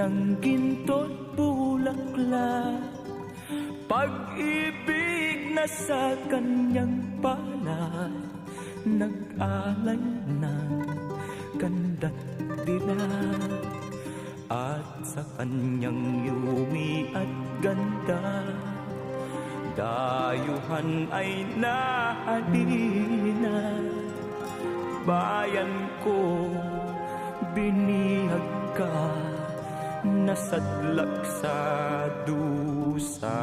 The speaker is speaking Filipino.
ng ginto't bulaklak, pag-ibig na sa kanyang palad, nag-alay ng ganda't dilag. At sa kanyang yumi at ganda, dayuhan ay nahalina. Bayan ko, binihag ka, nasadlak sa dusa.